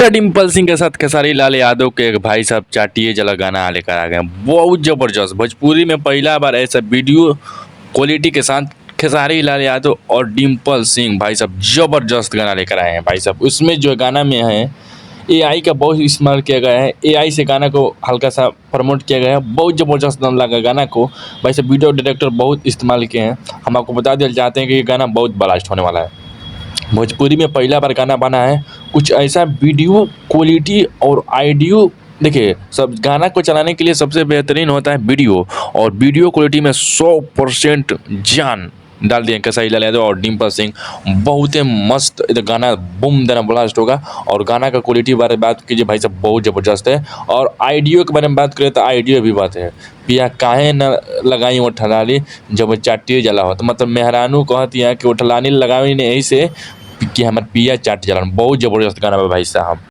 Actor Dimple Singh के साथ खेसारी लाल यादव के एक भाई साहब चाटिए जला गाना लेकर आ गए हैं। बहुत जबरदस्त भोजपुरी में पहला बार ऐसा वीडियो क्वालिटी के साथ खेसारी लाल यादव और डिम्पल सिंह भाई साहब जबरदस्त गाना लेकर आए हैं। भाई साहब उसमें जो गाना में है एआई का बहुत इस्तेमाल किया गया है। एआई से गाना को हल्का सा प्रमोट किया गया है। बहुत ज़बरदस्त लगा गाना को। भाई साहब वीडियो डायरेक्टर बहुत इस्तेमाल किए हैं। हम आपको बता देना चाहते हैं कि ये गाना बहुत ब्लास्ट होने वाला है। भोजपुरी में पहला बार गाना बना है। कुछ ऐसा वीडियो क्वालिटी और ऑडियो देखिए, सब गाना को चलाने के लिए सबसे बेहतरीन होता है वीडियो, और वीडियो क्वालिटी में 100% जान डाल दिए खेसारी लाल यादव और डिम्पल सिंह। बहुत ही मस्त गाना बूम देना ब्लास्ट होगा। और गाना का क्वालिटी बारे में बात कीजिए भाई साहब बहुत ज़बरदस्त है। और आइडियो के बारे में बात करें तो आइडियो भी बात है। पिया काहे न लगाई वो ठलाली जब चाटिए जला हो, तो मतलब मेहरानू कहती है कि वो ठलानी लगाई नहीं यही से कि हमारे पिया चाट जलन। बहुत ज़बरदस्त गाना है भाई साहब।